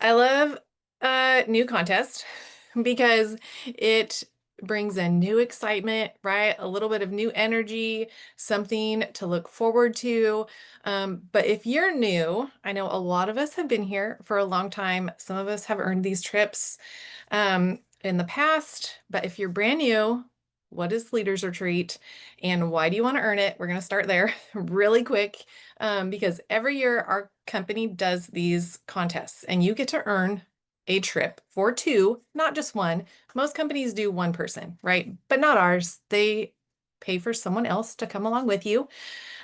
I love a new contest because it brings in new excitement, right? A little bit of new energy, something to look forward to. But if you're new, I know a lot of us have been here for a long time. Some of us have earned these trips in the past, but if you're brand new, what is Leaders Retreat and why do you want to earn it? We're going to start there really quick because every year our company does these contests and you get to earn a trip for two, not just one. Most companies do one person, right? But not ours. They pay for someone else to come along with you.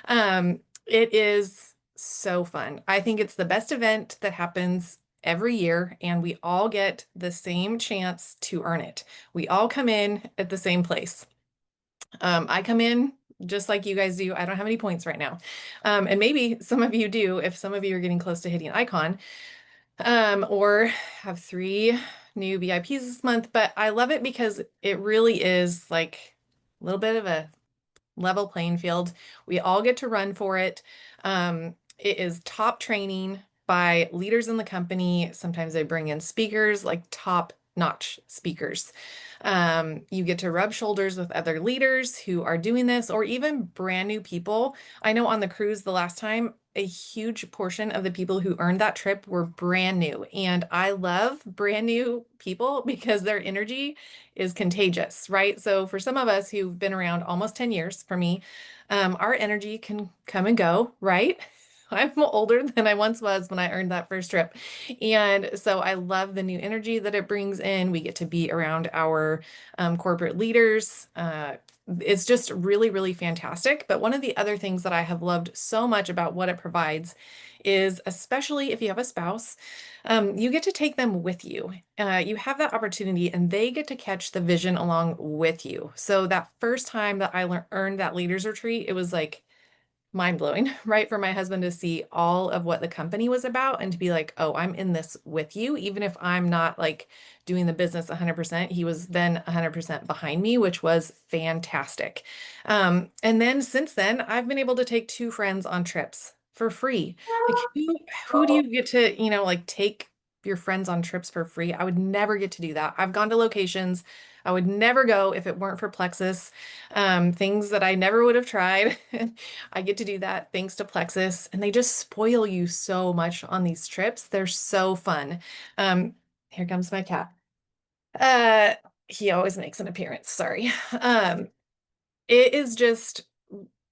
It is so fun. I think it's the best event that happens every year, and we all get the same chance to earn it. We all come in at the same place. I come in just like you guys do. I don't have any points right now. And maybe some of you do if some of you are getting close to hitting icon, or have three new VIPs this month. But I love it because it really is like a little bit of a level playing field. We all get to run for it. It is top training by leaders in the company. Sometimes they bring in speakers, like top-notch speakers. You get to rub shoulders with other leaders who are doing this, or even brand new people. I know on the cruise the last time, a huge portion of the people who earned that trip were brand new. And I love brand new people because their energy is contagious, right? So for some of us who've been around almost 10 years, for me, our energy can come and go, right? I'm older than I once was when I earned that first trip. And so I love the new energy that it brings in. We get to be around our corporate leaders. It's just really, really fantastic. But one of the other things that I have loved so much about what it provides is, especially if you have a spouse, you get to take them with you. You have that opportunity and they get to catch the vision along with you. So that first time that I earned that leaders retreat, it was like mind blowing, right? For my husband to see all of what the company was about and to be like, oh, I'm in this with you. Even if I'm not like doing the business 100%, he was then 100% behind me, which was fantastic. And then since then, I've been able to take two friends on trips for free. Like who do you get to, like take your friends on trips for free? I would never get to do that. I've gone to locations I would never go if it weren't for Plexus. Things that I never would have tried. I get to do that thanks to Plexus, and they just spoil you so much on these trips. They're so fun. Here comes my cat. Uh, he always makes an appearance. Sorry. It is just,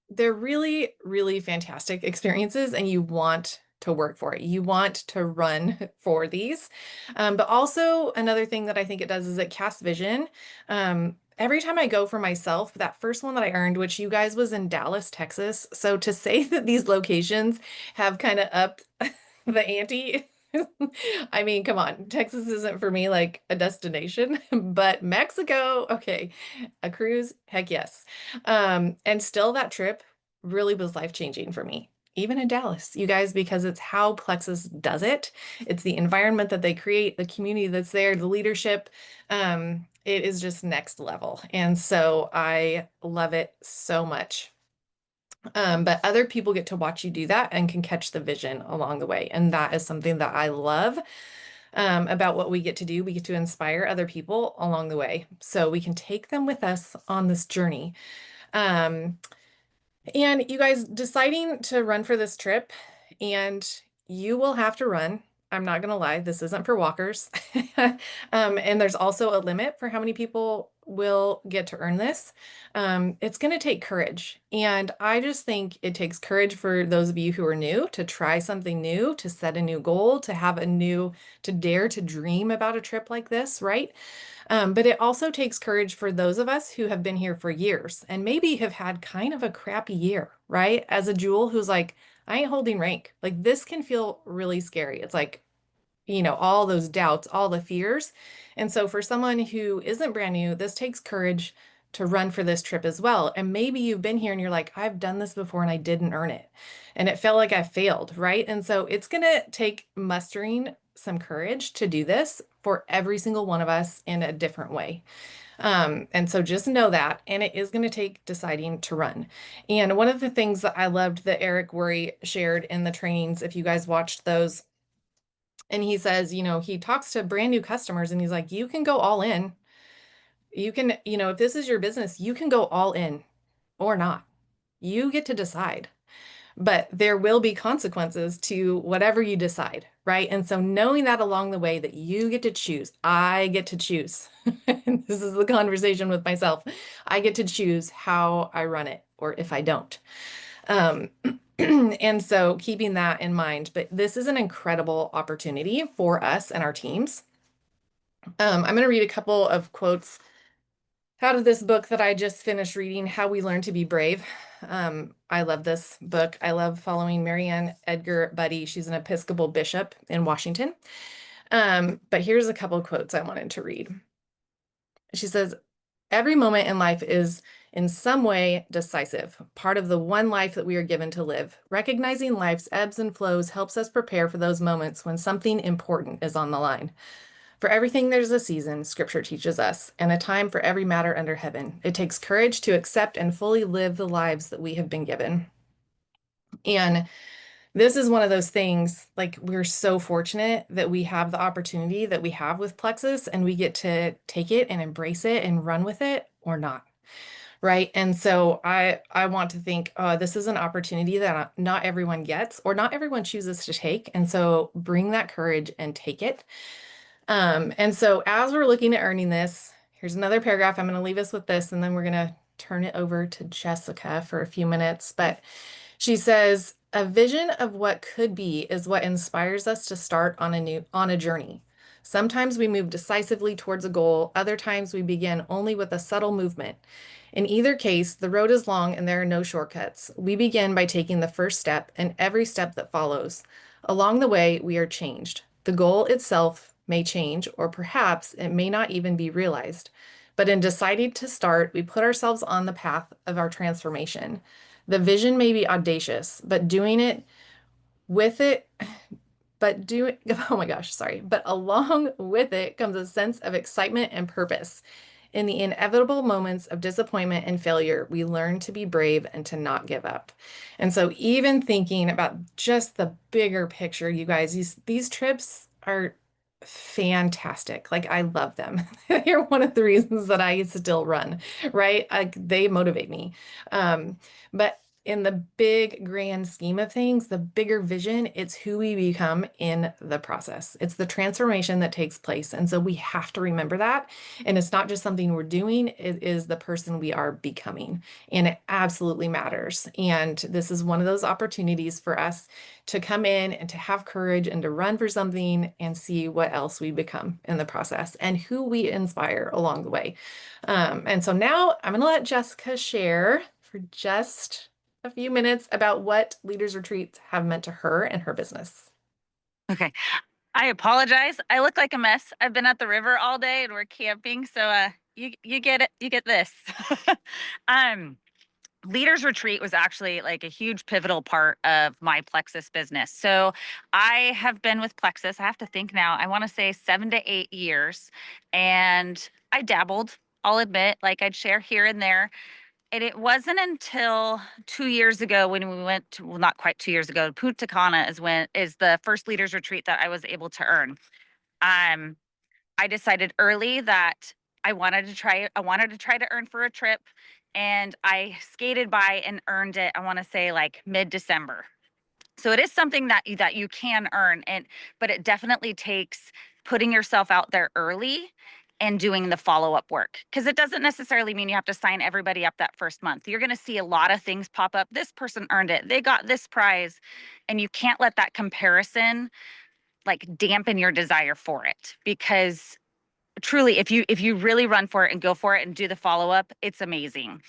they're really, really fantastic experiences, and you want to work for it. You want to run for these. But also, another thing that I think it does is it casts vision. Every time I go for myself, that first one that I earned, which you guys was in Dallas, Texas. So to say that these locations have kind of upped the ante, I mean, come on, Texas isn't for me like a destination, but Mexico, okay, a cruise, heck yes. And still that trip really was life-changing for me, even in Dallas, you guys, because it's how Plexus does it. It's the environment that they create, the community that's there, the leadership. It is just next level. And so I love it so much. But other people get to watch you do that and can catch the vision along the way. And that is something that I love about what we get to do. We get to inspire other people along the way. So we can take them with us on this journey. Um, and you guys deciding to run for this trip, and you will have to run. I'm not going to lie, this isn't for walkers. And there's also a limit for how many people will get to earn this. It's going to take courage. And I just think it takes courage for those of you who are new to try something new, to set a new goal, to dare to dream about a trip like this, right? But it also takes courage for those of us who have been here for years and maybe have had kind of a crappy year, right? As a Jewel who's like, I ain't holding rank. Like this can feel really scary. It's like, all those doubts, all the fears. And so for someone who isn't brand new, this takes courage to run for this trip as well. And maybe you've been here and you're like, I've done this before and I didn't earn it. And it felt like I failed, right? And so it's going to take mustering some courage to do this for every single one of us in a different way. And so just know that, and it is going to take deciding to run. And one of the things that I loved that Eric Worre shared in the trainings, if you guys watched those, And he says, he talks to brand new customers and he's like, you can go all in. You can, if this is your business, you can go all in or not. You get to decide. But there will be consequences to whatever you decide, right? And so knowing that along the way that you get to choose, I get to choose. And this is the conversation with myself. I get to choose how I run it or if I don't. Um, and so keeping that in mind, but this is an incredible opportunity for us and our teams. I'm going to read a couple of quotes out of this book that I just finished reading, How We Learn to Be Brave. I love this book. I love following Marianne Edgar Buddy. She's an Episcopal bishop in Washington. But here's a couple of quotes I wanted to read. She says, every moment in life is in some way decisive, part of the one life that we are given to live. Recognizing life's ebbs and flows helps us prepare for those moments when something important is on the line. For everything there's a season, Scripture teaches us, and a time for every matter under heaven. It takes courage to accept and fully live the lives that we have been given. And this is one of those things, like we're so fortunate that we have the opportunity that we have with Plexus, and we get to take it and embrace it and run with it or not. Right. And so I want to think, this is an opportunity that not everyone gets or not everyone chooses to take. And so bring that courage and take it. And so as we're looking at earning this, here's another paragraph. I'm going to leave us with this, and then we're going to turn it over to Jessica for a few minutes. But she says, a vision of what could be is what inspires us to start on a journey. Sometimes we move decisively towards a goal. Other times we begin only with a subtle movement. In either case, the road is long and there are no shortcuts. We begin by taking the first step and every step that follows. Along the way, we are changed. The goal itself may change, or perhaps it may not even be realized. But in deciding to start, we put ourselves on the path of our transformation. The vision may be audacious, but doing it with it, but do oh my gosh, sorry. But along with it comes a sense of excitement and purpose. In the inevitable moments of disappointment and failure, we learn to be brave and to not give up. And so even thinking about just the bigger picture, you guys, these trips are fantastic. Like I love them. They're one of the reasons that I still run, right? They motivate me. But in the big grand scheme of things, the bigger vision, it's who we become in the process. It's the transformation that takes place. And so we have to remember that. And it's not just something we're doing, it is the person we are becoming. And it absolutely matters. And this is one of those opportunities for us to come in and to have courage and to run for something and see what else we become in the process and who we inspire along the way. And so now I'm going to let Jessica share for just a few minutes about what Leaders Retreats have meant to her and her business. Okay. I apologize. I look like a mess. I've been at the river all day and we're camping, so you get it. You get this. um Leaders Retreat was actually like a huge pivotal part of my Plexus business. So I have been with Plexus, I have to think now, I want to say 7 to 8 years. And I dabbled, I'll admit, like I'd share here and there. And it wasn't until 2 years ago when we went to, well, not quite 2 years ago, Punta Cana is the first leaders retreat that I was able to earn. Um, I decided early that I wanted to try to earn for a trip, and I skated by and earned it. I want to say like mid-December. So it is something that you can earn, but it definitely takes putting yourself out there early and doing the follow-up work, because it doesn't necessarily mean you have to sign everybody up that first month. You're going to see a lot of things pop up. This person earned it. They got this prize, and you can't let that comparison like dampen your desire for it, because truly if you really run for it and go for it and do the follow-up, it's amazing.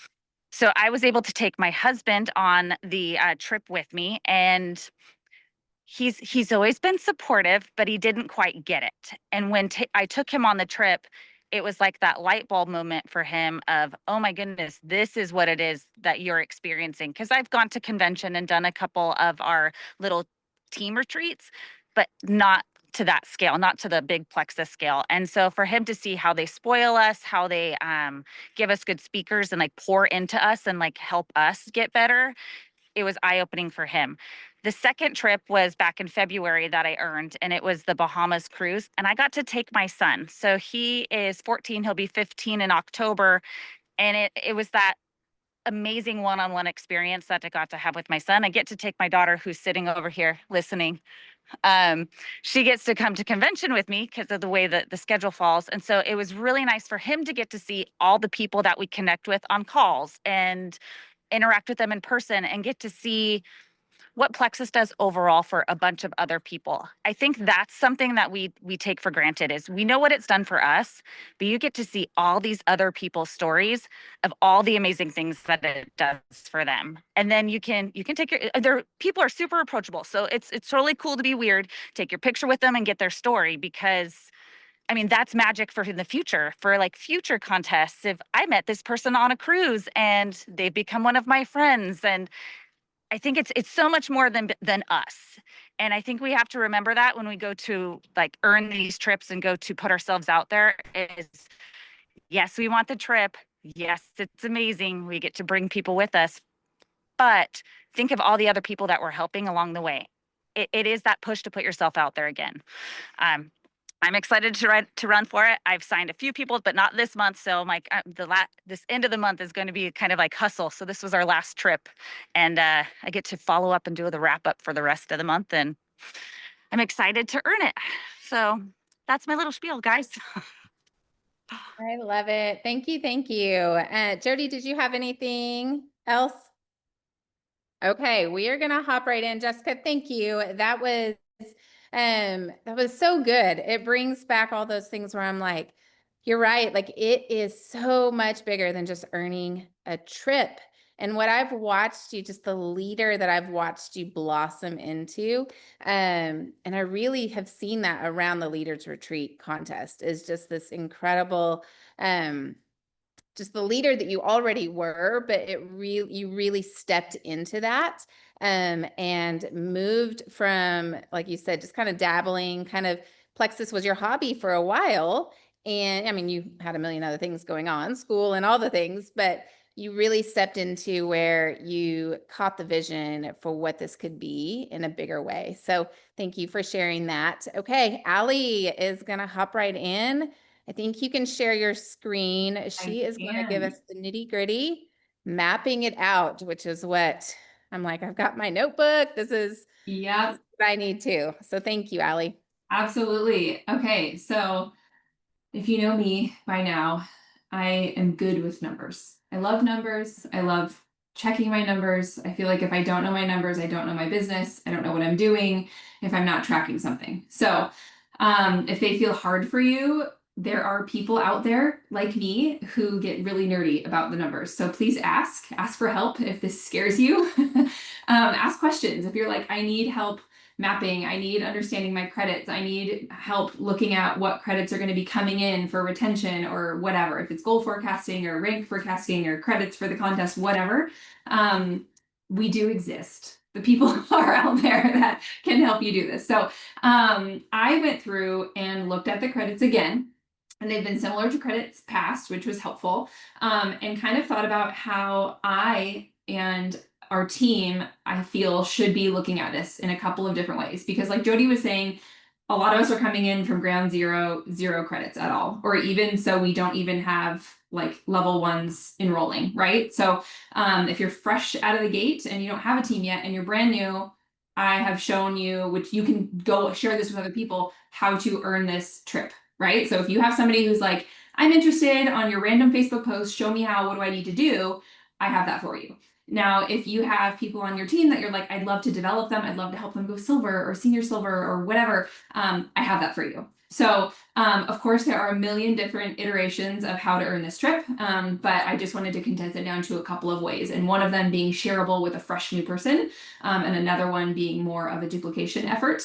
So I was able to take my husband on the trip with me, and he's always been supportive, but he didn't quite get it. And when I took him on the trip, it was like that light bulb moment for him of, oh my goodness, this is what it is that you're experiencing. Because I've gone to convention and done a couple of our little team retreats, but not to that scale, not to the big Plexus scale. And so for him to see how they spoil us, how they give us good speakers and like pour into us and like help us get better, it was eye-opening for him. The second trip was back in February that I earned, and it was the Bahamas cruise. And I got to take my son. So he is 14, he'll be 15 in October. And it was that amazing one-on-one experience that I got to have with my son. I get to take my daughter who's sitting over here listening. Um, she gets to come to convention with me because of the way that the schedule falls. And so it was really nice for him to get to see all the people that we connect with on calls and interact with them in person and get to see what Plexus does overall for a bunch of other people. I think that's something that we take for granted is we know what it's done for us, but you get to see all these other people's stories of all the amazing things that it does for them. And then you can take your their people are super approachable. So it's totally cool to be weird, take your picture with them and get their story because I mean, that's magic for in the future, for like future contests. If I met this person on a cruise and they've become one of my friends, and I think it's so much more than us. And I think we have to remember that when we go to like earn these trips and go to put ourselves out there is yes, we want the trip. Yes, it's amazing. We get to bring people with us, but think of all the other people that we're helping along the way. It is that push to put yourself out there again. Um, I'm excited to run for it. I've signed a few people, but not this month. So I'm like this end of the month is going to be kind of like hustle. So this was our last trip, and I get to follow up and do the wrap up for the rest of the month, and I'm excited to earn it. So that's my little spiel, guys. I love it. Thank you. Thank you. Jody, did you have anything else? Okay, we are gonna hop right in. Jessica, thank you. That was so good. It brings back all those things where I'm like, you're right. Like it is so much bigger than just earning a trip. And what I've watched you, just the leader that I've watched you blossom into, and I really have seen that around the Leaders Retreat contest is just this incredible, just the leader that you already were, but you really stepped into that, and moved from, like you said, just kind of dabbling, kind of Plexus was your hobby for a while. And I mean, you had a million other things going on, school and all the things, but you really stepped into where you caught the vision for what this could be in a bigger way. So thank you for sharing that. Okay, Allie is going to hop right in. I think you can share your screen. She is going to give us the nitty gritty, mapping it out, which is what I'm like, I've got my notebook. This is Yep, what I need to. So thank you, Allie. absolutely. Okay, so if you know me by now, I am good with numbers. I love numbers. I love checking my numbers. I feel like if I don't know my numbers, I don't know my business. I don't know what I'm doing if I'm not tracking something. So if they feel hard for you, there are people out there like me who get really nerdy about the numbers. So please ask for help if this scares you. Ask questions. If you're like, I need help mapping, I need understanding my credits, I need help looking at what credits are going to be coming in for retention or whatever, if it's goal forecasting or rank forecasting or credits for the contest, whatever, we do exist. The people are out there that can help you do this. So I went through and looked at the credits again, and they've been similar to credits past, which was helpful, and kind of thought about how I and our team, I feel, should be looking at this in a couple of different ways. Because like Jody was saying, a lot of us are coming in from ground zero, zero credits at all, or even so we don't even have like level ones enrolling, right? So if you're fresh out of the gate and you don't have a team yet and you're brand new, I have shown you, which you can go share this with other people, how to earn this trip, right? So if you have somebody who's like, I'm interested on your random Facebook post, show me how, what do I need to do? I have that for you. Now, if you have people on your team that you're like, I'd love to develop them, I'd love to help them go silver or senior silver or whatever, I have that for you. So, of course, there are a million different iterations of how to earn this trip, but I just wanted to condense it down to a couple of ways, and one of them being shareable with a fresh new person, and another one being more of a duplication effort.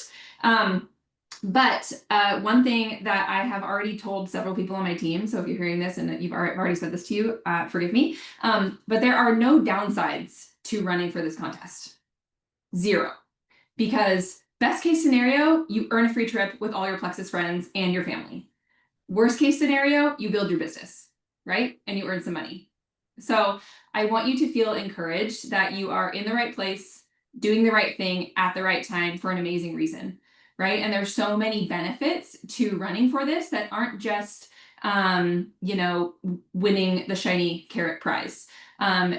But one thing that I have already told several people on my team, so if you're hearing this and that I've already said this to you, forgive me, but there are no downsides to running for this contest. Zero. Because best case scenario, you earn a free trip with all your Plexus friends and your family. Worst case scenario, you build your business, right? And you earn some money. So I want you to feel encouraged that you are in the right place, doing the right thing at the right time for an amazing reason, right? And there's so many benefits to running for this that aren't just, you know, winning the shiny carrot prize.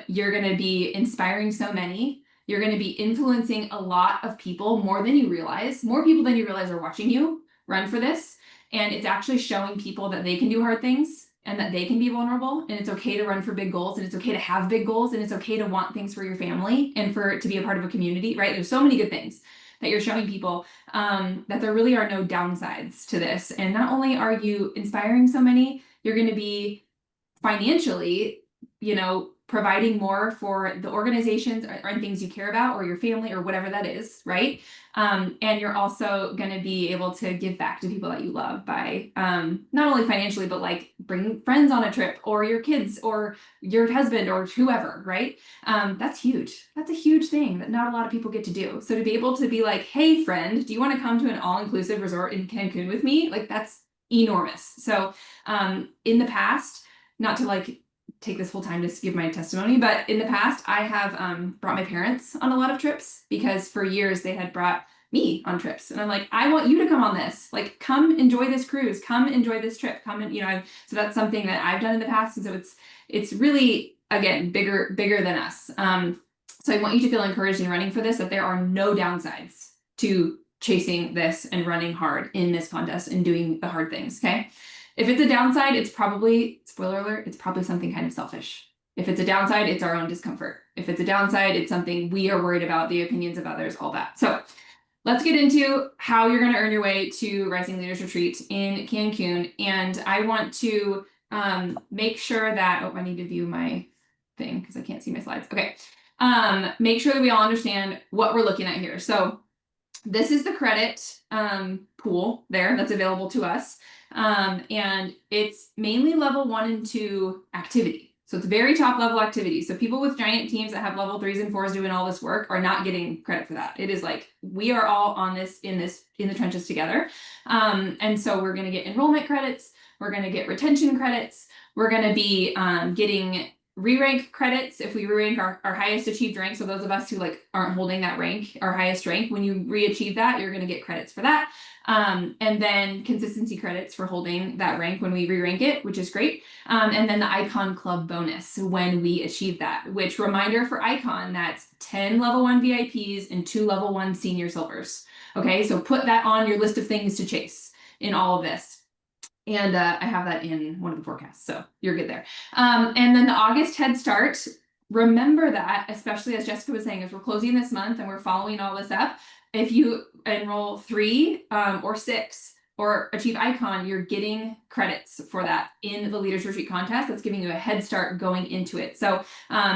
You're going to be inspiring so many. You're going to be influencing a lot of people more than you realize. More people than you realize are watching you run for this. And it's actually showing people that they can do hard things and that they can be vulnerable, and it's okay to run for big goals, and it's okay to have big goals, and it's okay to want things for your family and for it to be a part of a community, right? There's so many good things that you're showing people, that there really are no downsides to this. And not only are you inspiring so many, you're going to be financially, you know, providing more for the organizations or things you care about, or your family, or whatever that is, right? And you're also going to be able to give back to people that you love by not only financially, but like bringing friends on a trip, or your kids, or your husband, or whoever, right? That's huge. That's a huge thing that not a lot of people get to do. So to be able to be like, hey friend, do you want to come to an all-inclusive resort in Cancun with me? Like, that's enormous. So in the past, not to like take this whole time to give my testimony, but in the past I have brought my parents on a lot of trips, because for years they had brought me on trips, and I'm like, I want you to come on this, like, come enjoy this cruise, come enjoy this trip, come and, you know, so that's something that I've done in the past, and so it's really, again, bigger than us. So I want you to feel encouraged in running for this, that there are no downsides to chasing this and running hard in this contest and doing the hard things. Okay. If it's a downside, it's probably, spoiler alert, it's probably something kind of selfish. If it's a downside, it's our own discomfort. If it's a downside, it's something we are worried about, the opinions of others, all that. So let's get into how you're going to earn your way to Rising Leaders Retreat in Cancun. And I want to make sure that, oh, I need to view my thing because I can't see my slides. Okay. Make sure that we all understand what we're looking at here. So this is the credit pool there that's available to us. And it's mainly level 1 and 2 activity. So it's very top level activity. So people with giant teams that have level 3s and 4s doing all this work are not getting credit for that. It is like, we are all on this in the trenches together. And so we're going to get enrollment credits. We're going to get retention credits. We're going to be getting re-rank credits if we re-rank our highest achieved rank. So those of us who like aren't holding that rank, our highest rank, when you re-achieve that, you're going to get credits for that. And then consistency credits for holding that rank when we re-rank it, which is great. And then the Icon Club bonus when we achieve that, which, reminder for Icon, that's 10 level 1 VIPs and 2 level 1 senior silvers. Okay, so put that on your list of things to chase in all of this. And I have that in one of the forecasts, so you're good there. And then the August Head Start, remember that, especially as Jessica was saying, as we're closing this month and we're following all this up, if you enroll 3 or 6 or achieve Icon, you're getting credits for that in the Leaders Retreat contest. That's giving you a head start going into it. So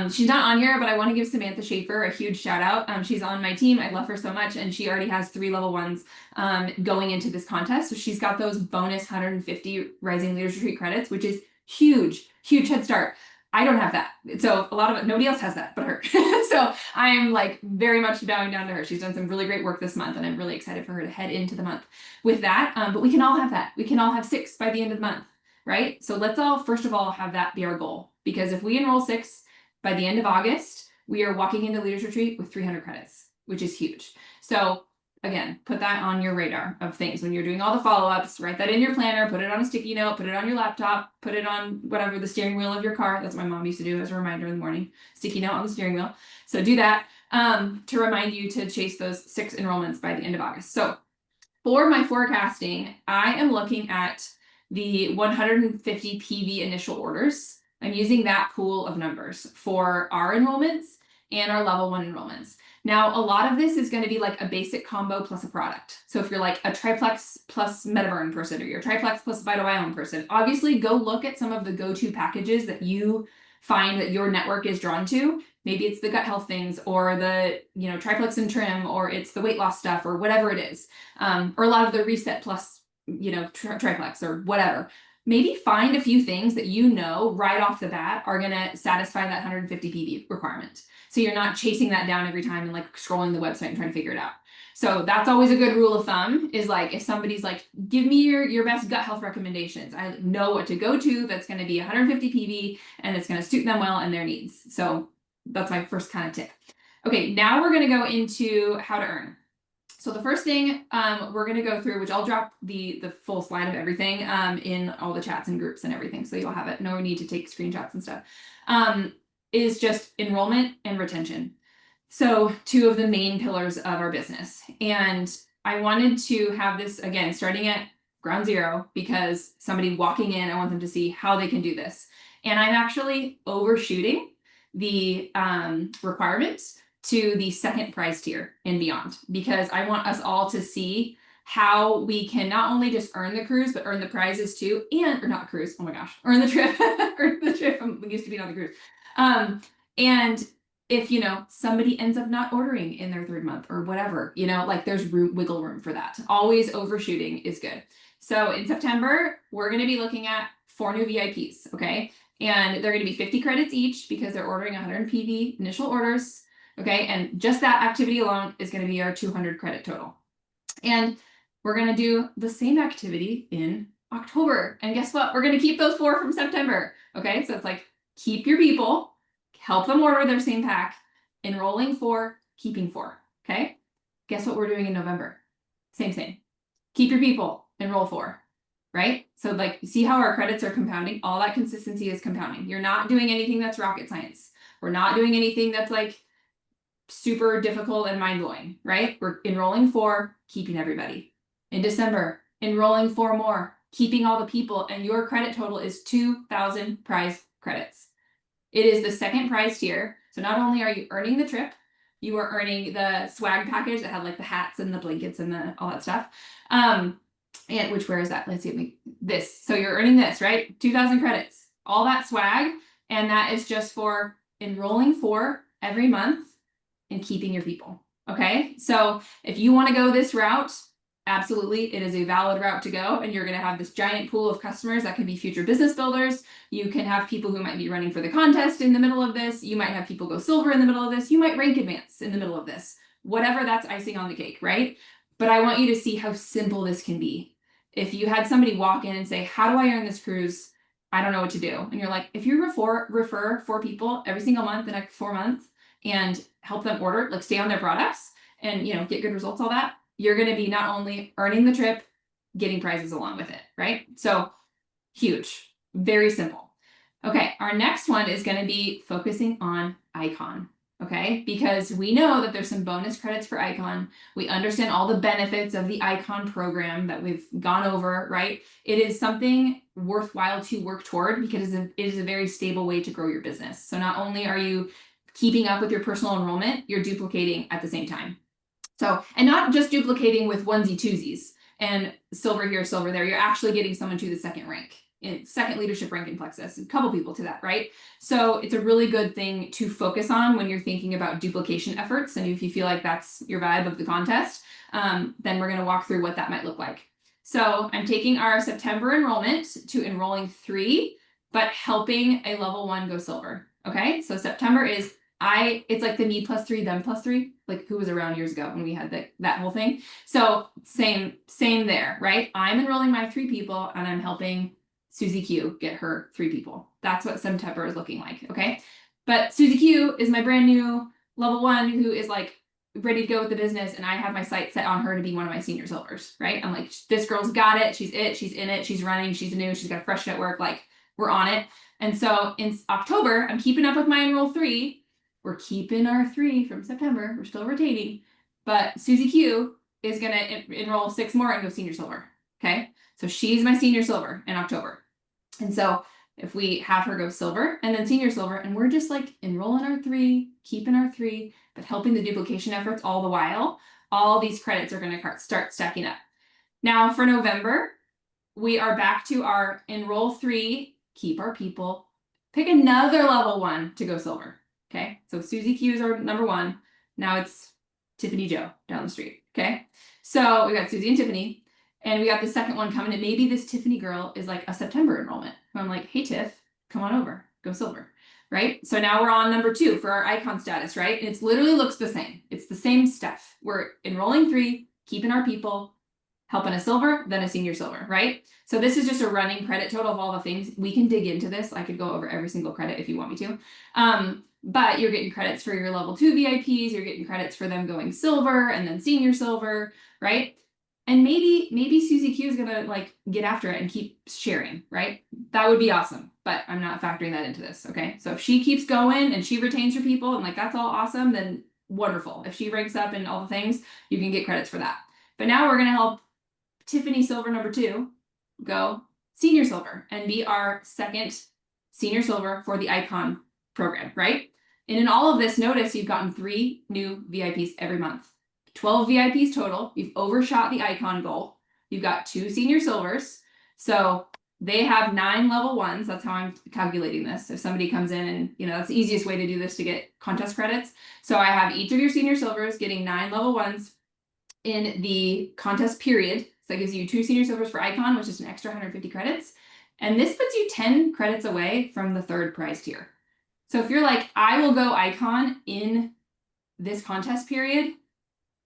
she's not on here, but I want to give Samantha Schaefer a huge shout out. She's on my team. I love her so much. And she already has 3 level 1s going into this contest. So she's got those bonus 150 Rising Leaders Retreat credits, which is huge, huge head start. I don't have that. So a lot of it, nobody else has that but her. So I'm like very much bowing down to her. She's done some really great work this month, and I'm really excited for her to head into the month with that. But we can all have that. We can all have 6 by the end of the month, right? So let's all, first of all, have that be our goal. Because if we enroll 6 by the end of August, we are walking into Leaders Retreat with 300 credits, which is huge. So again, put that on your radar of things when you're doing all the follow-ups. Write that in your planner, put it on a sticky note, put it on your laptop, put it on whatever, the steering wheel of your car. That's what my mom used to do as a reminder in the morning. Sticky note on the steering wheel. So do that to remind you to chase those 6 enrollments by the end of August. So for my forecasting, I am looking at the 150 PV initial orders. I'm using that pool of numbers for our enrollments and our level 1 enrollments. Now, a lot of this is going to be like a basic combo plus a product. So if you're like a triplex plus MetaBurn person, or you're a triplex plus VitaBiome person, obviously go look at some of the go-to packages that you find that your network is drawn to. Maybe it's the gut health things, or the, you know, triplex and trim, or it's the weight loss stuff, or whatever it is, or a lot of the reset plus, you know, triplex or whatever. Maybe find a few things that you know right off the bat are going to satisfy that 150 PV requirement. So you're not chasing that down every time and like scrolling the website and trying to figure it out. So that's always a good rule of thumb, is like, if somebody's like, give me your best gut health recommendations, I know what to go to that's going to be 150 PV and it's going to suit them well and their needs. So that's my first kind of tip. Okay, now we're going to go into how to earn. So the first thing we're going to go through, which I'll drop the full slide of everything in all the chats and groups and everything, so you'll have it. No need to take screenshots and stuff. Is just enrollment and retention. So two of the main pillars of our business. And I wanted to have this, again, starting at ground zero, because somebody walking in, I want them to see how they can do this. And I'm actually overshooting the requirements to the second price tier and beyond, because I want us all to see how we can not only just earn the cruise, but earn the prizes too, or not cruise, oh my gosh, earn the trip, earn the trip. I'm used to being on the cruise. And if, somebody ends up not ordering in their third month or whatever, like there's wiggle room for that. Always overshooting is good. So in September, we're going to be looking at 4 new VIPs, okay? And they're going to be 50 credits each because they're ordering 100 PV initial orders, okay? And just that activity alone is going to be our 200 credit total. And we're going to do the same activity in October. And guess what? We're going to keep those 4 from September, okay? So it's like, keep your people, help them order their same pack, enrolling 4, keeping 4, okay? Guess what we're doing in November? Same. Keep your people, enroll 4, right? So like, see how our credits are compounding? All that consistency is compounding. You're not doing anything that's rocket science. We're not doing anything that's like super difficult and mind-blowing, right? We're enrolling 4, keeping everybody. In December, enrolling 4 more, keeping all the people, and your credit total is 2,000 prize credits. It is the second prize tier. So not only are you earning the trip, you are earning the swag package that had like the hats and the blankets and all that stuff. And where is that? Let's see, this. So you're earning this, right? 2,000 credits, all that swag. And that is just for enrolling 4 every month and keeping your people. Okay. So if you want to go this route, absolutely, it is a valid route to go, and you're going to have this giant pool of customers that can be future business builders. You can have people who might be running for the contest in the middle of this. You might have people go silver in the middle of this. You might rank advance in the middle of this. Whatever, that's icing on the cake, right? But I want you to see how simple this can be. If you had somebody walk in and say, how do I earn this cruise? I don't know what to do. And you're like, if you refer 4 people every single month, the next 4 months, and help them order, like stay on their products and, get good results, all that, you're going to be not only earning the trip, getting prizes along with it, right? So huge, very simple. Okay, our next one is going to be focusing on Icon, okay? Because we know that there's some bonus credits for Icon. We understand all the benefits of the Icon program that we've gone over, right? It is something worthwhile to work toward because it is a very stable way to grow your business. So not only are you keeping up with your personal enrollment, you're duplicating at the same time. So, and not just duplicating with onesie twosies and silver here, silver there. You're actually getting someone to the second rank, in second leadership rank in Plexus, a couple people to that, right? So it's a really good thing to focus on when you're thinking about duplication efforts. And if you feel like that's your vibe of the contest, then we're going to walk through what that might look like. So I'm taking our September enrollment to enrolling 3, but helping a level 1 go silver. Okay, so September is it's like the me plus 3, them plus 3, like who was around years ago when we had that whole thing. So same there, right? I'm enrolling my 3 people and I'm helping Susie Q get her 3 people. That's what September is looking like, okay? But Susie Q is my brand new level 1 who is like ready to go with the business, and I have my sight set on her to be one of my senior silvers, right? I'm like, this girl's got it, she's in it, she's running, she's new, she's got a fresh network, like we're on it. And so in October, I'm keeping up with my enroll 3. We're keeping our 3 from September. We're still retaining, but Susie Q is going to enroll 6 more and go senior silver. Okay. So she's my senior silver in October. And so if we have her go silver and then senior silver, and we're just like enrolling our 3, keeping our 3, but helping the duplication efforts all the while, all these credits are going to start stacking up. Now for November, we are back to our enroll 3, keep our people, pick another level 1 to go silver. Okay, so Susie Q is our number 1. Now it's Tiffany Joe down the street. Okay, so we got Susie and Tiffany, and we got the second one coming. And maybe this Tiffany girl is like a September enrollment. I'm like, hey Tiff, come on over, go silver, right? So now we're on number 2 for our icon status, right? And it literally looks the same. It's the same stuff. We're enrolling 3, keeping our people, helping a silver, then a senior silver, right? So this is just a running credit total of all the things. We can dig into this. I could go over every single credit if you want me to. but you're getting credits for your level 2 VIPs, you're getting credits for them going silver and then senior silver, right? And maybe Susie Q is gonna like get after it and keep sharing, right? That would be awesome, but I'm not factoring that into this, okay? So if she keeps going and she retains her people and like that's all awesome, then wonderful. If she ranks up and all the things, you can get credits for that. But now we're gonna help Tiffany Silver number 2 go senior silver and be our second senior silver for the icon program, right? And in all of this, notice you've gotten 3 new VIPs every month. 12 VIPs total. You've overshot the icon goal. You've got 2 senior silvers. So they have 9 level 1s. That's how I'm calculating this. If somebody comes in and, that's the easiest way to do this to get contest credits. So I have each of your senior silvers getting 9 level 1s in the contest period. So that gives you 2 senior silvers for icon, which is an extra 150 credits. And this puts you 10 credits away from the 3rd prize tier. So if you're like, I will go icon in this contest period,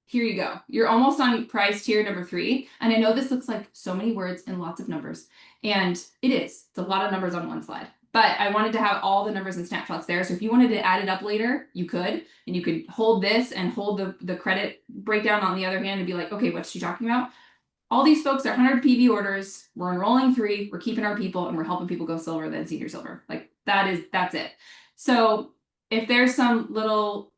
here you go. You're almost on prize tier number 3. And I know this looks like so many words and lots of numbers. And it is. It's a lot of numbers on one slide. But I wanted to have all the numbers and snapshots there. So if you wanted to add it up later, you could. And you could hold this and hold the credit breakdown on the other hand and be like, okay, what's she talking about? All these folks are 100 PV orders. We're enrolling 3. We're keeping our people and we're helping people go silver, then senior silver. Like that's it. So if there's some little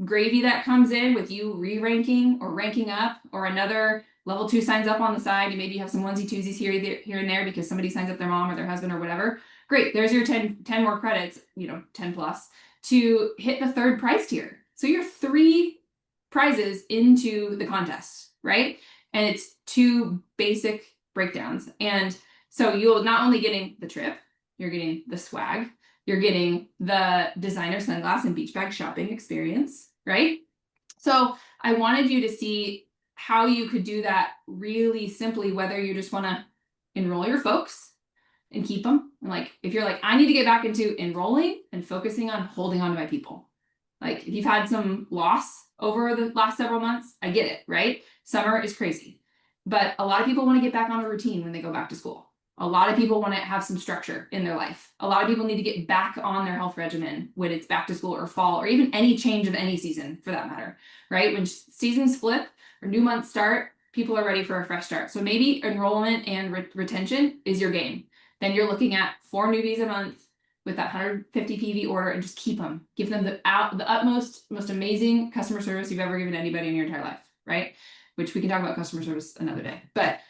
gravy that comes in with you re-ranking or ranking up, or another level 2 signs up on the side, and maybe you have some onesie twosies here and there because somebody signs up their mom or their husband or whatever. Great, there's your 10 more credits, 10 plus to hit the 3rd prize tier. So you're 3 prizes into the contest, right? And it's 2 basic breakdowns. And so you'll not only getting the trip, you're getting the swag, you're getting the designer sunglass and beach bag shopping experience, right? So I wanted you to see how you could do that really simply, whether you just want to enroll your folks and keep them. And like, if you're like, I need to get back into enrolling and focusing on holding on to my people. Like if you've had some loss over the last several months, I get it, right? Summer is crazy, but a lot of people want to get back on a routine when they go back to school. A lot of people want to have some structure in their life. A lot of people need to get back on their health regimen when it's back to school or fall, or even any change of any season for that matter, right? When seasons flip or new months start, people are ready for a fresh start. So maybe enrollment and retention is your game. Then you're looking at 4 newbies a month with that 150 PV order and just keep them. Give them the utmost, most amazing customer service you've ever given anybody in your entire life, right? Which we can talk about customer service another day. But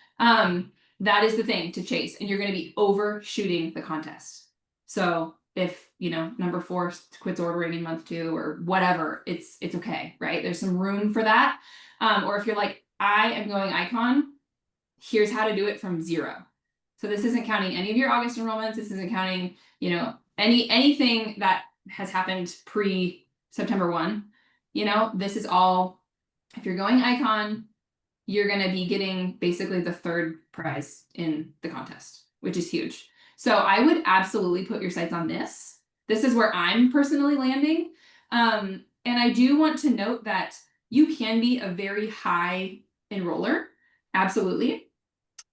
that is the thing to chase, and you're going to be overshooting the contest. So if number 4 quits ordering in month 2 or whatever, it's okay, right? There's some room for that. Or if you're like, I am going icon, here's how to do it from 0. So this isn't counting any of your August enrollments. This isn't counting anything that has happened pre September 1. This is all, if you're going icon, you're going to be getting basically the 3rd prize in the contest, which is huge. So I would absolutely put your sights on this. This is where I'm personally landing. And I do want to note that you can be a very high enroller. Absolutely.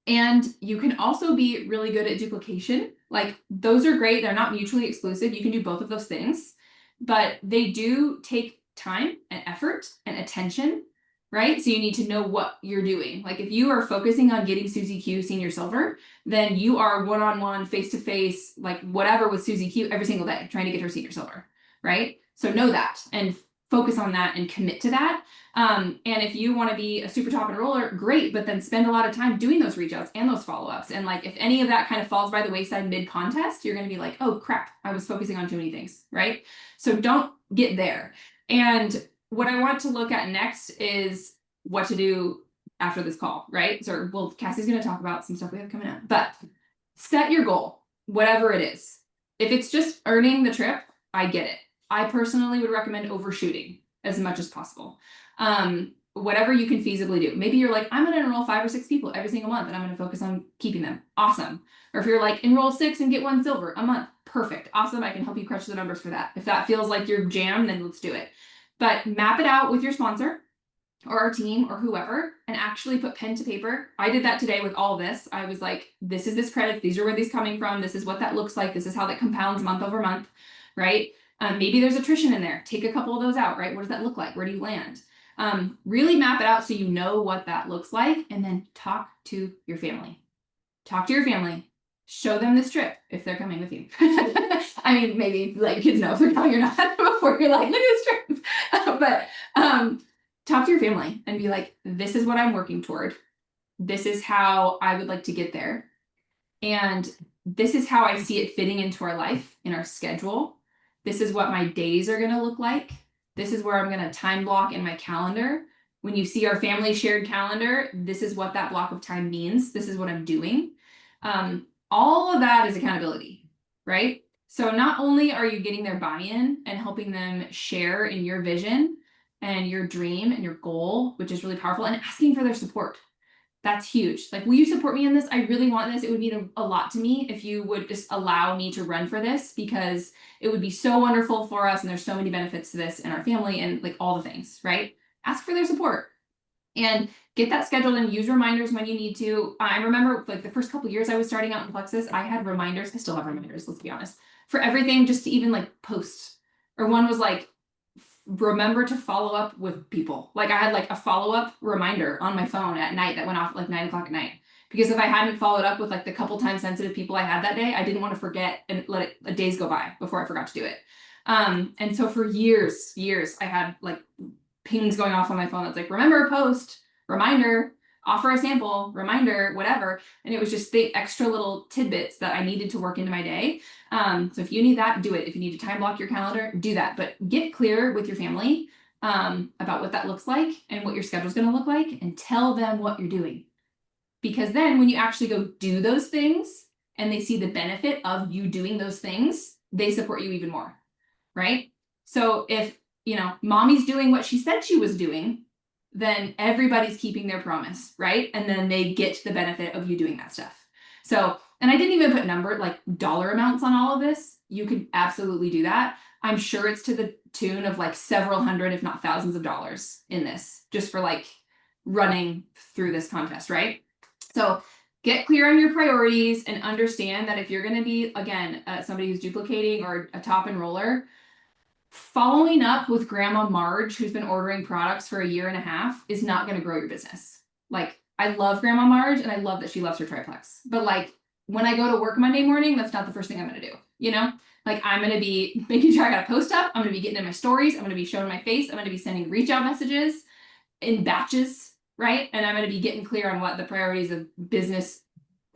And you can also be really good at duplication. Like those are great. They're not mutually exclusive. You can do both of those things, but they do take time and effort and attention. Right? So you need to know what you're doing. Like if you are focusing on getting Susie Q senior silver, then you are one-on-one, face-to-face, like whatever with Susie Q every single day, trying to get her senior silver, right? So know that and focus on that and commit to that. And if you want to be a super top enroller, great, but then spend a lot of time doing those reach outs and those follow-ups. And like if any of that kind of falls by the wayside mid-contest, you're going to be like, oh crap, I was focusing on too many things, right? So don't get there. And what I want to look at next is what to do after this call, right? So, well, Cassie's going to talk about some stuff we have coming up, but set your goal, whatever it is. If it's just earning the trip, I get it. I personally would recommend overshooting as much as possible. Whatever you can feasibly do. Maybe you're like, I'm going to enroll 5 or 6 people every single month and I'm going to focus on keeping them. Awesome. Or if you're like, enroll 6 and get 1 silver a month. Perfect. Awesome. I can help you crunch the numbers for that. If that feels like your jam, then let's do it. But map it out with your sponsor or our team or whoever and actually put pen to paper. I did that today with all this. I was like, this is this credit. These are where these coming from. This is what that looks like. This is how that compounds month over month, right? Maybe there's attrition in there. Take a couple of those out, right? What does that look like? Where do you land? Really map it out so you know what that looks like, and then talk to your family. Talk to your family. Show them this trip if they're coming with you. I mean, maybe let your kids know if they're coming or not before you're like, look at this trip. But talk to your family and be like, this is what I'm working toward. This is how I would like to get there. And this is how I see it fitting into our life, in our schedule. This is what my days are going to look like. This is where I'm going to time block in my calendar. When you see our family shared calendar, this is what that block of time means. This is what I'm doing. All of that is accountability, right? So not only are you getting their buy-in and helping them share in your vision and your dream and your goal, which is really powerful, and asking for their support. That's huge. Like, will you support me in this? I really want this. It would mean a lot to me if you would just allow me to run for this, because it would be so wonderful for us. And there's so many benefits to this in our family and like all the things, right? Ask for their support and get that scheduled and use reminders when you need to. I remember like the first couple years I was starting out in Plexus, I had reminders. I still have reminders, let's be honest, for everything, just to even like post. Or one was like, remember to follow up with people. Like I had like a follow-up reminder on my phone at night that went off at like 9 o'clock at night. Because if I hadn't followed up with like the couple time sensitive people I had that day, I didn't want to forget and let it days go by before I forgot to do it. And so for years, I had like pings going off on my phone that's like, remember, post, reminder, offer a sample, reminder, whatever. And it was just the extra little tidbits that I needed to work into my day. So if you need that, do it. If you need to time block your calendar, do that. But get clear with your family about what that looks like and what your schedule is going to look like, and tell them what you're doing. Because then when you actually go do those things and they see the benefit of you doing those things, they support you even more, right? So if, you know, mommy's doing what she said she was doing, then everybody's keeping their promise, right? And then they get the benefit of you doing that stuff. So, and I didn't even put like dollar amounts on all of this. You could absolutely do that. I'm sure it's to the tune of like several hundred, if not thousands of dollars in this, just for like running through this contest, right? So get clear on your priorities and understand that if you're going to be, again, somebody who's duplicating or a top enroller, following up with Grandma Marge, who's been ordering products for 1.5 years, is not going to grow your business. Like, I love Grandma Marge and I love that she loves her triplex. But like, when I go to work Monday morning, that's not the first thing I'm going to do. You know, like I'm going to be making sure I got a post up. I'm going to be getting in my stories. I'm going to be showing my face. I'm going to be sending reach out messages in batches, right? And I'm going to be getting clear on what the priorities of business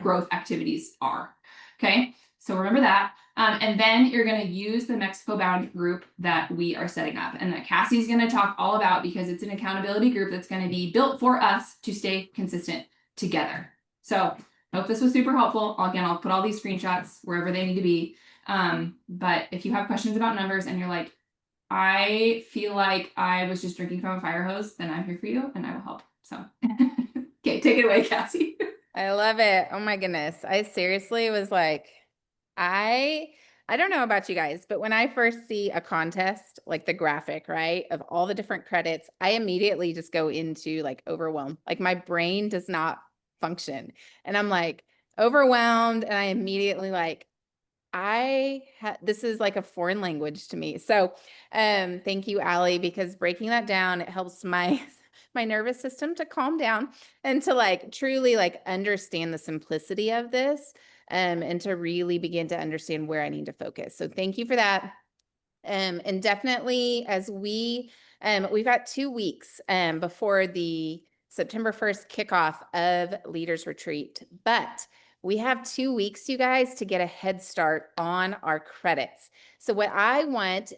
growth activities are. Okay. So remember that. And then you're going to use the Mexico bound group that we are setting up and that Cassie's going to talk all about, because it's an accountability group that's going to be built for us to stay consistent together. So I hope this was super helpful. Again, I'll put all these screenshots wherever they need to be. But if you have questions about numbers and you're like, I feel like I was just drinking from a fire hose, then I'm here for you and I will help. So, okay, take it away, Cassie. I love it. Oh my goodness. I seriously was like, I don't know about you guys, but when I first see a contest, like the graphic, right, of all the different credits, I immediately just go into like overwhelm. Like my brain does not function. And I'm like overwhelmed. And I immediately like, this is like a foreign language to me. So thank you, Allie, because breaking that down, it helps my nervous system to calm down and to like truly like understand the simplicity of this and to really begin to understand where I need to focus. So thank you for that. And definitely as we've got 2 weeks before the September 1st kickoff of Leaders Retreat, but we have 2 weeks, you guys, to get a head start on our credits. So what I want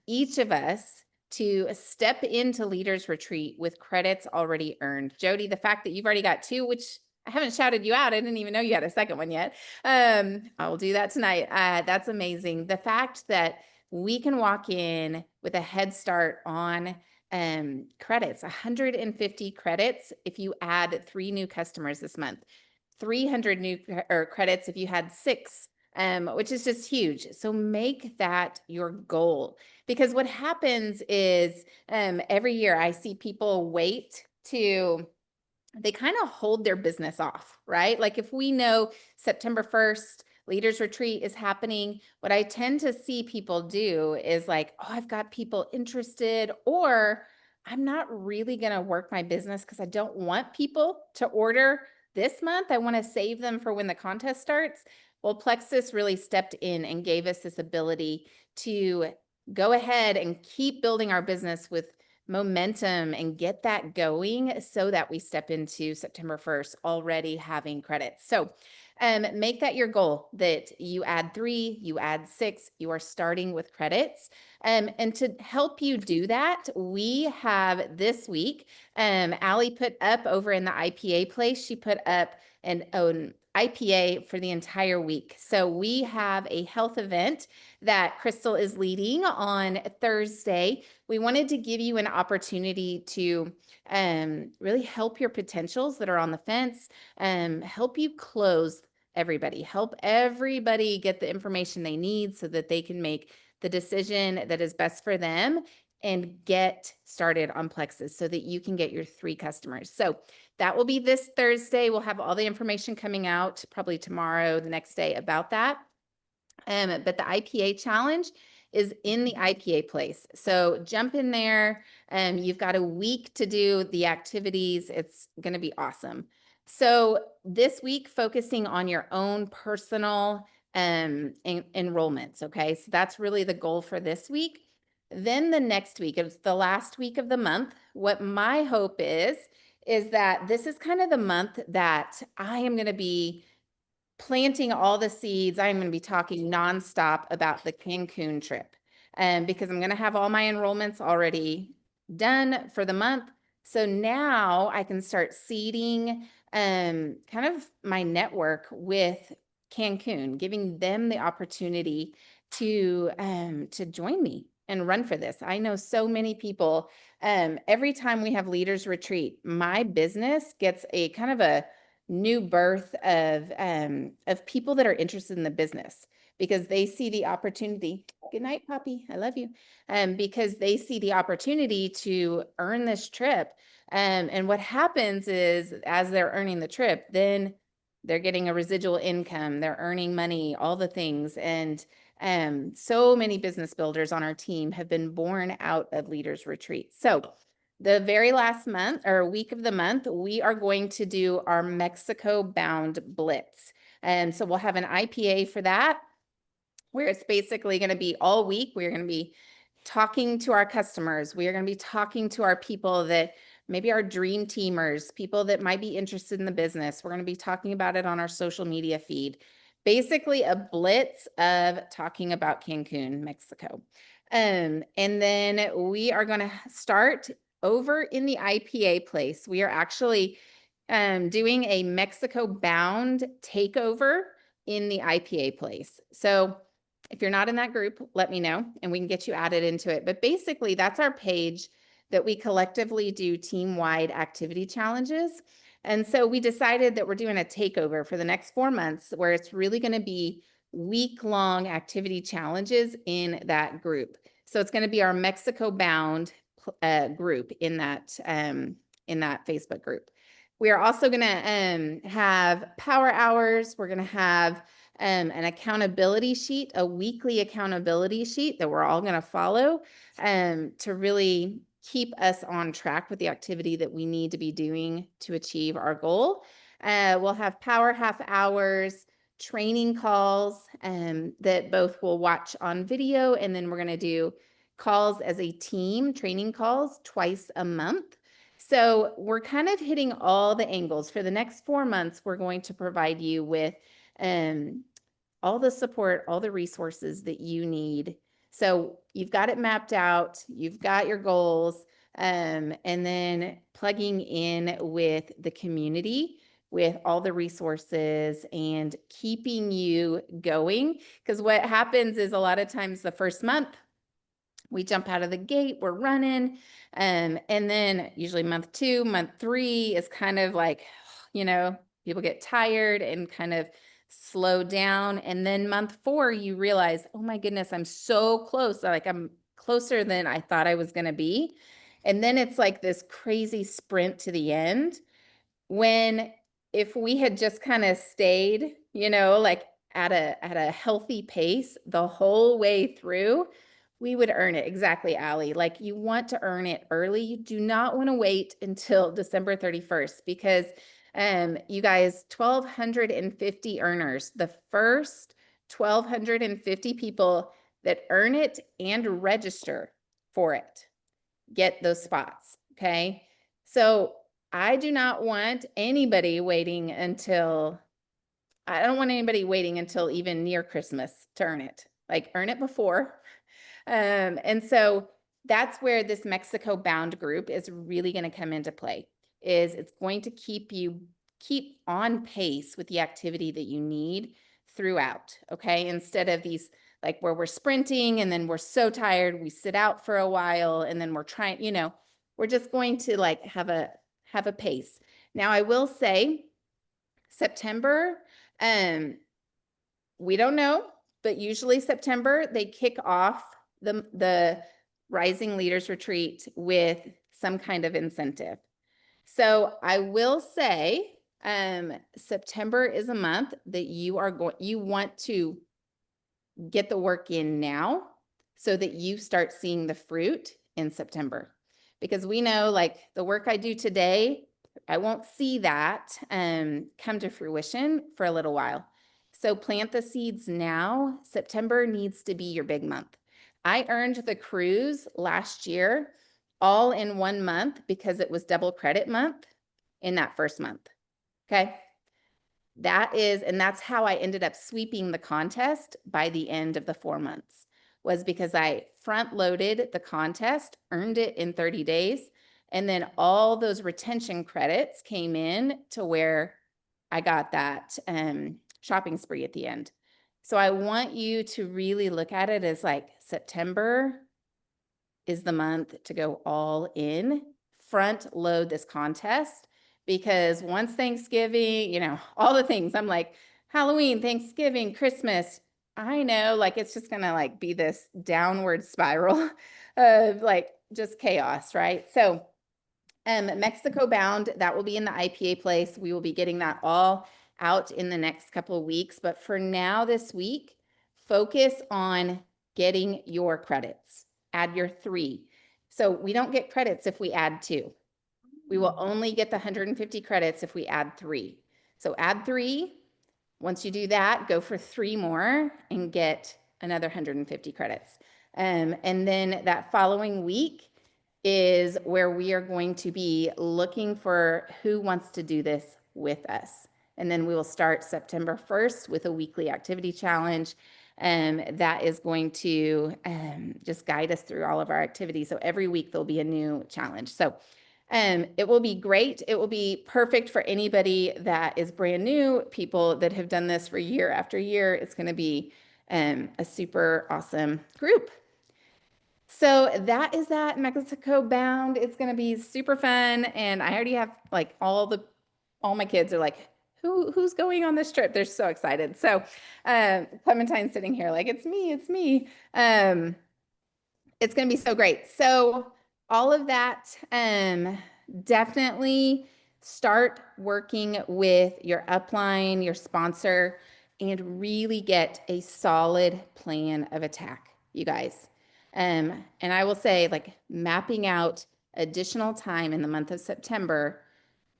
each of us to step into Leaders Retreat with credits already earned. Jody, the fact that you've already got 2, which I haven't shouted you out. I didn't even know you had a second one yet. I will do that tonight. That's amazing. The fact that we can walk in with a head start on credits, 150 credits if you add 3 new customers this month, 300 new credits if you had 6, which is just huge. So make that your goal, because what happens is every year I see people they kind of hold their business off, right? Like if we know September 1st, Leaders Retreat is happening. What I tend to see people do is like, oh, I've got people interested, or I'm not really going to work my business because I don't want people to order this month. I want to save them for when the contest starts. Well, Plexus really stepped in and gave us this ability to go ahead and keep building our business with momentum and get that going so that we step into September 1st already having credits. So make that your goal, that you add 3, you add 6, you are starting with credits. And to help you do that, we have this week, Allie put up over in the IPA place, she put up an IPA for the entire week. So we have a health event that Crystal is leading on Thursday. We wanted to give you an opportunity to really help your potentials that are on the fence, help you close everybody, help everybody get the information they need so that they can make the decision that is best for them and get started on Plexus so that you can get your 3 customers. So that will be this Thursday. We'll have all the information coming out probably tomorrow, the next day about that. But the IPA challenge is in the IPA place. So jump in there. You've got a week to do the activities. It's going to be awesome. So this week, focusing on your own personal enrollments. Okay. So that's really the goal for this week. Then the next week, it's the last week of the month. What my hope is that this is kind of the month that I am going to be planting all the seeds. I'm going to be talking nonstop about the Cancun trip, because I'm going to have all my enrollments already done for the month. So now I can start seeding kind of my network with Cancun, giving them the opportunity to join me and run for this. I know so many people. Every time we have Leaders Retreat, my business gets a kind of a new birth of people that are interested in the business because they see the opportunity. Good night, Poppy. I love you. Because they see the opportunity to earn this trip. And what happens is as they're earning the trip, then they're getting a residual income, they're earning money, all the things. And so many business builders on our team have been born out of Leaders Retreat. So the very last month or week of the month, we are going to do our Mexico bound blitz. And so we'll have an IPA for that, where it's basically going to be all week. We're going to be talking to our customers. We are going to be talking to our people that maybe our dream teamers, people that might be interested in the business. We're going to be talking about it on our social media feed. Basically a blitz of talking about Cancun, Mexico. And then we are going to start over in the IPA place. We are actually doing a Mexico bound takeover in the IPA place. So if you're not in that group, let me know and we can get you added into it. But basically that's our page that we collectively do team-wide activity challenges. And so we decided that we're doing a takeover for the next 4 months where it's really going to be week-long activity challenges in that group. So it's going to be our Mexico bound group in that Facebook group. We are also going to have power hours. We're going to have an accountability sheet, a weekly accountability sheet that we're all going to follow to really keep us on track with the activity that we need to be doing to achieve our goal. We'll have power half hours, training calls that both will watch on video, and then we're going to do calls as a team, training calls twice a month. So we're kind of hitting all the angles. For the next 4 months, we're going to provide you with all the support, all the resources that you need. So you've got it mapped out, you've got your goals, and then plugging in with the community with all the resources and keeping you going. Because what happens is a lot of times the first month, we jump out of the gate, we're running. And then usually month 2, month 3 is kind of like, people get tired and kind of slow down. And then month 4, you realize, oh my goodness, I'm so close. Like I'm closer than I thought I was going to be. And then it's like this crazy sprint to the end when if we had just kind of stayed, like at a healthy pace the whole way through, we would earn it. Exactly, Allie. Like you want to earn it early. You do not want to wait until December 31st because you guys, 1,250 earners, the first 1,250 people that earn it and register for it get those spots. Okay. So I do not want anybody waiting until, I don't want anybody waiting until even near Christmas to earn it. Like earn it before. And so that's where this Mexico bound group is really going to come into play. Is it's going to keep on pace with the activity that you need throughout. Okay. Instead of these like where we're sprinting and then we're so tired, we sit out for a while and then we're trying, we're just going to like have a pace. Now I will say September, we don't know, but usually September they kick off the Rising Leaders Retreat with some kind of incentive. So I will say September is a month that you want to get the work in now so that you start seeing the fruit in September. Because we know like the work I do today, I won't see that come to fruition for a little while. So plant the seeds now. September needs to be your big month. I earned the cruise last year all in 1 month because it was double credit month in that first month. Okay. That's how I ended up sweeping the contest by the end of the 4 months, was because I front loaded the contest, earned it in 30 days, and then all those retention credits came in to where I got that shopping spree at the end. So I want you to really look at it as like September is the month to go all in, front load this contest, because once Thanksgiving, all the things, I'm like, Halloween, Thanksgiving, Christmas, I know, like, it's just gonna like be this downward spiral of like just chaos, right? So Mexico bound, that will be in the IPA place. We will be getting that all out in the next couple of weeks. But for now, this week, focus on getting your credits. Add your 3. So we don't get credits if we add 2. We will only get the 150 credits if we add 3. So add 3. Once you do that, go for 3 more and get another 150 credits. And then that following week is where we are going to be looking for who wants to do this with us. And then we will start September 1st with a weekly activity challenge. That is going to just guide us through all of our activities. So every week there'll be a new challenge. So it will be great. It will be perfect for anybody that is brand new, people that have done this for year after year. It's going to be a super awesome group. So that is that Mexico bound. It's going to be super fun. And I already have like all my kids are like, who's going on this trip? They're so excited. So Clementine's sitting here like, it's me. It's going to be so great. So all of that, definitely start working with your upline, your sponsor, and really get a solid plan of attack, you guys. And I will say, like, mapping out additional time in the month of September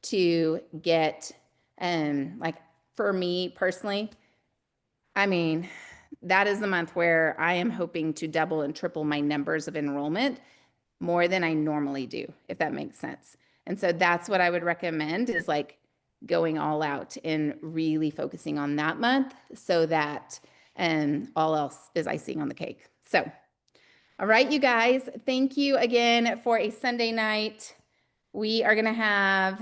to get, like, for me personally, I mean, that is the month where I am hoping to double and triple my numbers of enrollment more than I normally do, if that makes sense. And so that's what I would recommend, is like going all out and really focusing on that month so that all else is icing on the cake. So, all right, you guys, thank you again for a Sunday night. We are going to have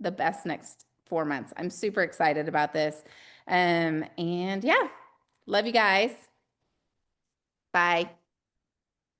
the best next 4 months. I'm super excited about this. And yeah, love you guys. Bye.